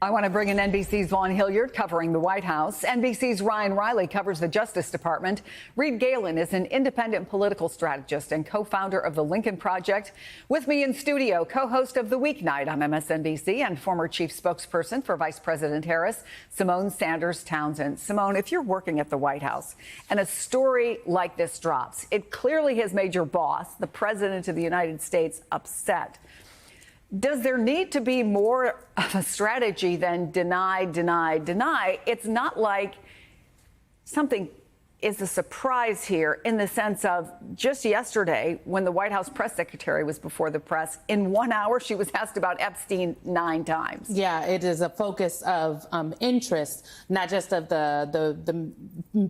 I want to bring in NBC's Vaughn Hilliard covering the White House. NBC's Ryan Riley covers the Justice Department. Reed Galen is an independent political strategist and co-founder of the Lincoln Project. With me in studio, co-host of The Weeknight on MSNBC and former chief spokesperson for Vice President Harris, Symone Sanders Townsend. Symone, if you're working at the White House and a story like this drops, it clearly has made your boss, the President of the United States, upset. Does there need to be more of a strategy than deny, deny, deny? It's not like something is a surprise here in the sense of just yesterday when the White House press secretary was before the press, in 1 hour she was asked about Epstein 9 times. Yeah, it is a focus of interest, not just of the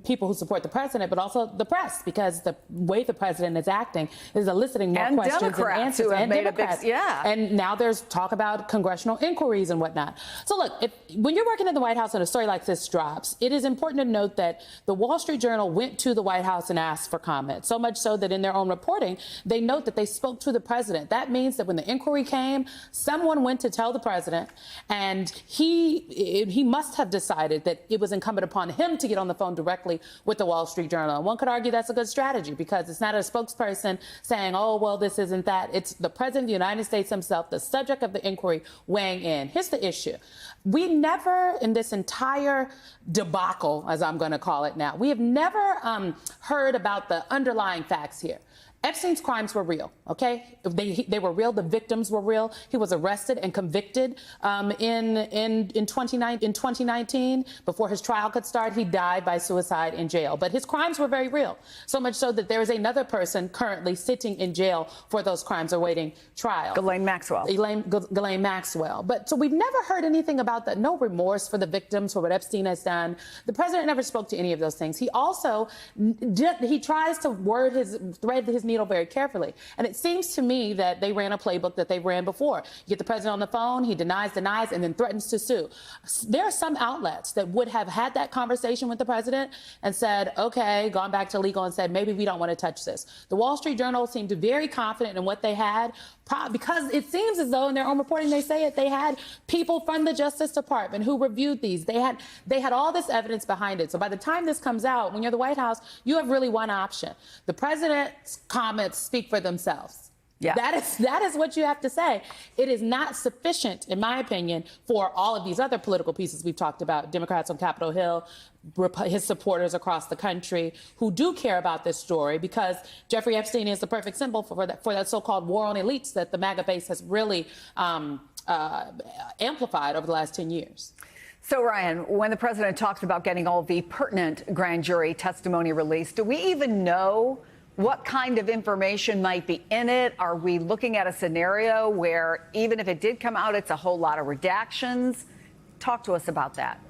people who support the president, but also the press, because the way the president is acting is eliciting more questions Democrats and answers. who have and made Democrats. a big, yeah. And now there's talk about congressional inquiries and whatnot. So look, when you're working in the White House and a story like this drops, it is important to note that the Wall Street Journal went to the White House and asked for comment, so much so that in their own reporting, they note that they spoke to the president. That means that when the inquiry came, someone went to tell the president, and he must have decided that it was incumbent upon him to get on the phone directly with the Wall Street Journal. And one could argue that's a good strategy, because it's not a spokesperson saying, oh, well, this isn't that. It's the president of the United States himself, the subject of the inquiry, weighing in. Here's the issue. We never, in this entire debacle, as I'm going to call it now, we have never heard about the underlying facts here. Epstein's crimes were real, okay? They were real. The victims were real. He was arrested and convicted in 2019. Before his trial could start, he died by suicide in jail. But his crimes were very real, so much so that there is another person currently sitting in jail for those crimes awaiting trial. Ghislaine Maxwell. Ghislaine Maxwell. But so we've never heard anything about that. No remorse for the victims, for what Epstein has done. The president never spoke to any of those things. He also, he tries to thread his needle very carefully. And it seems to me that they ran a playbook that they ran before. You get the president on the phone, he denies, and then threatens to sue. There are some outlets that would have had that conversation with the president and said, okay, gone back to legal and said, maybe we don't want to touch this. The Wall Street Journal seemed very confident in what they had, because it seems as though in their own reporting they say it, they had people from the Justice Department who reviewed these. They had all this evidence behind it. So by the time this comes out, when you're the White House, you have really one option. The president's comments speak for themselves. Yeah. That is what you have to say. It is not sufficient, in my opinion, for all of these other political pieces we've talked about, Democrats on Capitol Hill, his supporters across the country who do care about this story, because Jeffrey Epstein is the perfect symbol for that so-called war on elites that the MAGA base has really amplified over the last 10 years. So, Ryan, when the president talks about getting all the pertinent grand jury testimony released, do we even know what kind of information might be in it? Are we looking at a scenario where even if it did come out, it's a whole lot of redactions? Talk to us about that.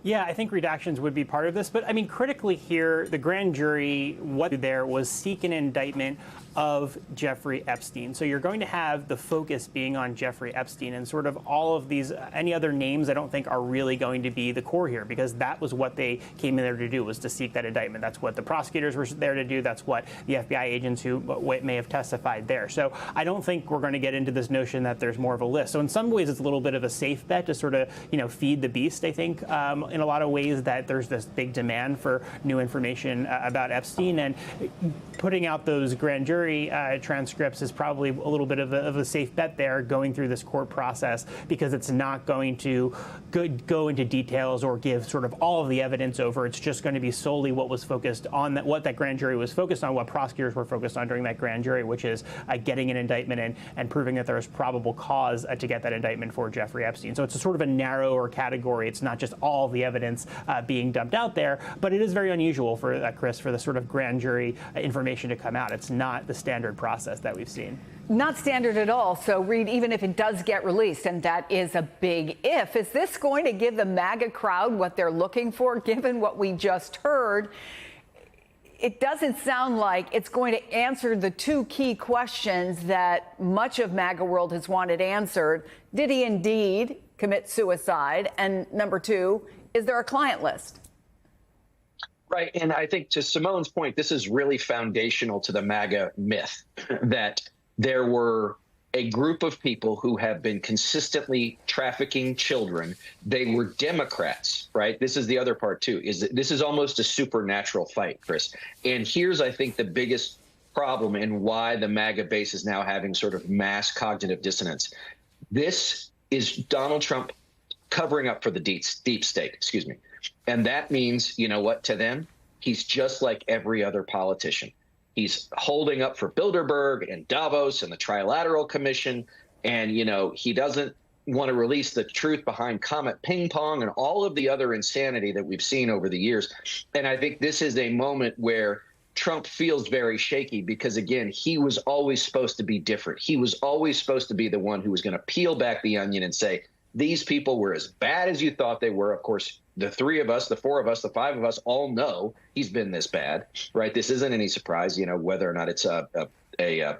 Yeah, I think redactions would be part of this. But I mean, critically here, the grand jury, what there was seek an indictment of Jeffrey Epstein. So you're going to have the focus being on Jeffrey Epstein, and sort of all of these, any other names I don't think are really going to be the core here, because that was what they came in there to do, was to seek that indictment. That's what the prosecutors were there to do. That's what the FBI agents who may have testified there. So I don't think we're going to get into this notion that there's more of a list. So in some ways, it's a little bit of a safe bet to sort of, feed the beast, I think, in a lot of ways, that there's this big demand for new information about Epstein, and putting out those grand jury transcripts is probably a little bit of a safe bet there, going through this court process, because it's not going to go into details or give sort of all of the evidence over. It's just going to be solely what was focused on, what that grand jury was focused on, what prosecutors were focused on during that grand jury, which is getting an indictment and proving that there was probable cause to get that indictment for Jeffrey Epstein. So it's a sort of a narrower category. It's not just all the evidence being dumped out there, but it is very unusual for Chris, for the sort of grand jury information to come out. It's not the standard process that we've seen. Not standard at all. So, Reed, even if it does get released, and that is a big if, is this going to give the MAGA crowd what they're looking for, given what we just heard? It doesn't sound like it's going to answer the two key questions that much of MAGA world has wanted answered. Did he indeed commit suicide? And number two, is there a client list? Right. And I think to Symone's point, this is really foundational to the MAGA myth that there were a group of people who have been consistently trafficking children. They were Democrats, right? This is the other part, too, is that this is almost a supernatural fight, Chris. And here's, I think, the biggest problem and why the MAGA base is now having sort of mass cognitive dissonance. This is Donald Trump covering up for the deep state, excuse me. And that means, you know what, to them, he's just like every other politician. He's holding up for Bilderberg and Davos and the Trilateral Commission. And, you know, he doesn't want to release the truth behind Comet Ping Pong and all of the other insanity that we've seen over the years. And I think this is a moment where Trump feels very shaky because, again, he was always supposed to be different. He was always supposed to be the one who was going to peel back the onion and say, these people were as bad as you thought they were. Of course, the three of us, the four of us, the five of us all know he's been this bad, right? This isn't any surprise, you know, whether or not it's a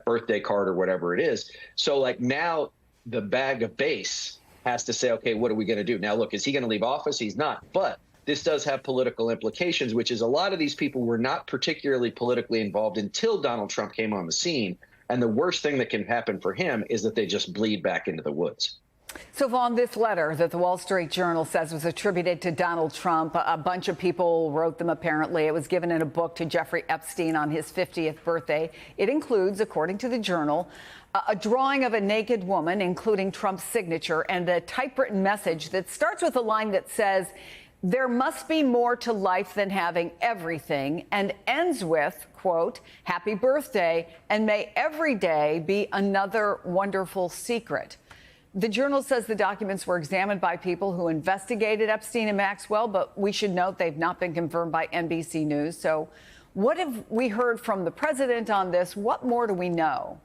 birthday card or whatever it is. So, like, now the bag of base has to say, okay, what are we going to do? Now, look, is he going to leave office? He's not. But this does have political implications, which is a lot of these people were not particularly politically involved until Donald Trump came on the scene. And the worst thing that can happen for him is that they just bleed back into the woods. So, Vaughn, this letter that the Wall Street Journal says was attributed to Donald Trump, a bunch of people wrote them apparently. It was given in a book to Jeffrey Epstein on his 50th birthday. It includes, according to the Journal, a drawing of a naked woman, including Trump's signature, and a typewritten message that starts with a line that says, "There must be more to life than having everything," and ends with, quote, "Happy birthday, and may every day be another wonderful secret." The Journal says the documents were examined by people who investigated Epstein and Maxwell, but we should note they've not been confirmed by NBC News. So what have we heard from the president on this? What more do we know?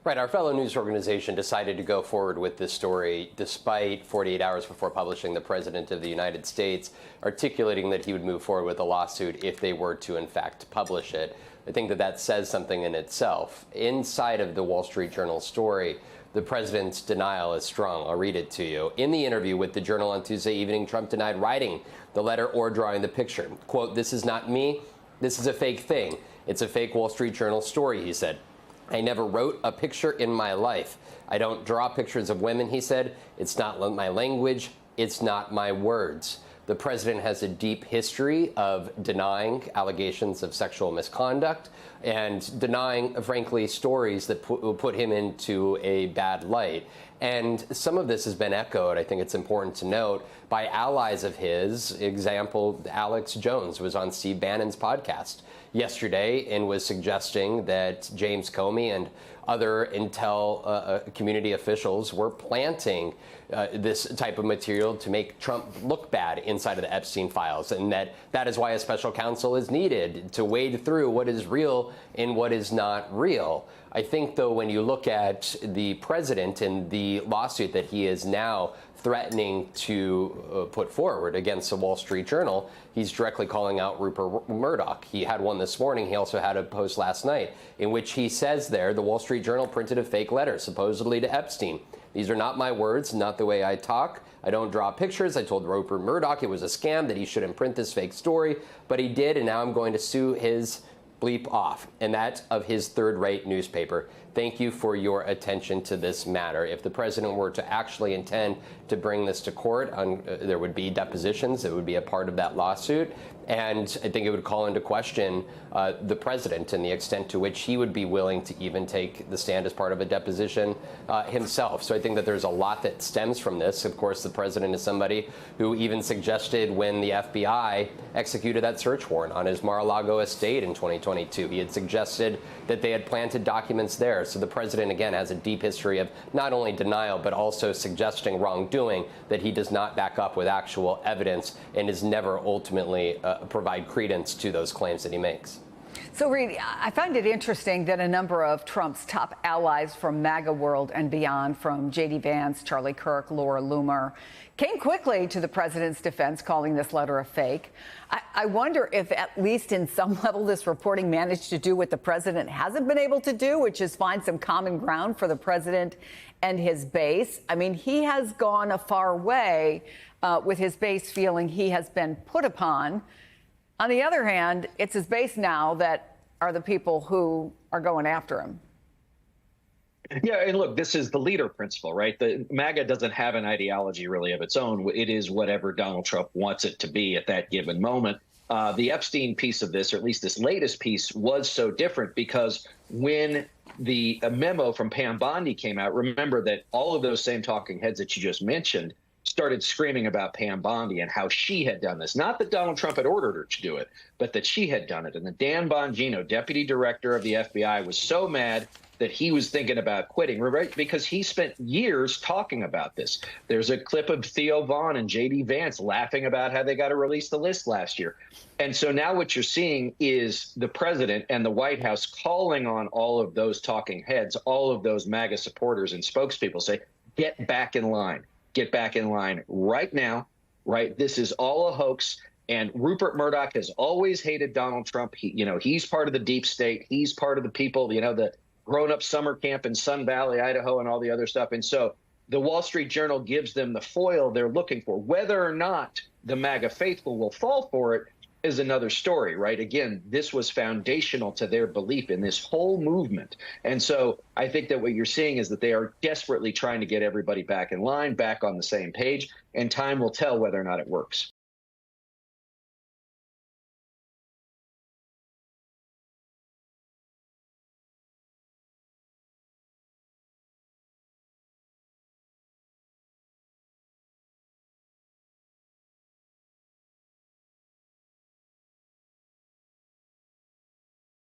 Right. Our fellow news organization decided to go forward with this story despite 48 hours before publishing the president of the United States articulating that he would move forward with a lawsuit if they were to, in fact, publish it. I think that that says something in itself. Inside of the Wall Street Journal story, the president's denial is strong. I'll read it to you. In the interview with the Journal on Tuesday evening, Trump denied writing the letter or drawing the picture. Quote, "This is not me. This is a fake thing. It's a fake Wall Street Journal story," he said. "I never wrote a picture in my life. I don't draw pictures of women," he said. "It's not my language. It's not my words." The president has a deep history of denying allegations of sexual misconduct and denying, frankly, stories that put him into a bad light. And some of this has been echoed, I think it's important to note, by allies of his. Example, Alex Jones was on Steve Bannon's podcast yesterday and was suggesting that James Comey and other intel community officials were planting this type of material to make Trump look bad inside of the Epstein files, and that is why a special counsel is needed to wade through what is real and what is not real. I think, though, when you look at the president and the lawsuit that he is now threatening to put forward against the Wall Street Journal, he's directly calling out Rupert Murdoch. He had one this morning. He also had a post last night in which he says there, the Wall Street Journal printed a fake letter, supposedly to Epstein. "These are not my words, not the way I talk. I don't draw pictures. I told Rupert Murdoch it was a scam, that he shouldn't print this fake story, but he did, and now I'm going to sue his bleep off, and that of his third-rate newspaper. Thank you for your attention to this matter." If the president were to actually intend to bring this to court, there would be depositions. It would be a part of that lawsuit. And I think it would call into question the president and the extent to which he would be willing to even take the stand as part of a deposition himself. So I think that there's a lot that stems from this. Of course, the president is somebody who even suggested when the FBI executed that search warrant on his Mar-a-Lago estate in 2022, he had suggested that they had planted documents there. So the president, again, has a deep history of not only denial, but also suggesting wrongdoing that he does not back up with actual evidence and is never ultimately provide credence to those claims that he makes. So, Reed, I find it interesting that a number of Trump's top allies from MAGA world and beyond, from J.D. Vance, Charlie Kirk, Laura Loomer, came quickly to the president's defense, calling this letter a fake. I wonder if, at least in some level, this reporting managed to do what the president hasn't been able to do, which is find some common ground for the president and his base. I mean, he has gone a far way with his base feeling he has been put upon. On the other hand, it's his base now that are the people who are going after him. Yeah, and look, this is the leader principle, right? The MAGA doesn't have an ideology really of its own. It is whatever Donald Trump wants it to be at that given moment. The Epstein piece of this, or at least this latest piece, was so different because when the memo from Pam Bondi came out, remember that all of those same talking heads that you just mentioned started screaming about Pam Bondi and how she had done this. Not that Donald Trump had ordered her to do it, but that she had done it. And the Dan Bongino, deputy director of the FBI, was so mad that he was thinking about quitting, right? Because he spent years talking about this. There's a clip of Theo Vaughn and J.D. Vance laughing about how they got to release the list last year. And so now what you're seeing is the president and the White House calling on all of those talking heads, all of those MAGA supporters and spokespeople, say, get back in line. Get back in line right now, right? This is all a hoax. And Rupert Murdoch has always hated Donald Trump. He's part of the deep state. He's part of the people, the grown-up summer camp in Sun Valley, Idaho, and all the other stuff. And so the Wall Street Journal gives them the foil they're looking for. Whether or not the MAGA faithful will fall for it is another story, right? Again, this was foundational to their belief in this whole movement. And so I think that what you're seeing is that they are desperately trying to get everybody back in line, back on the same page, and time will tell whether or not it works.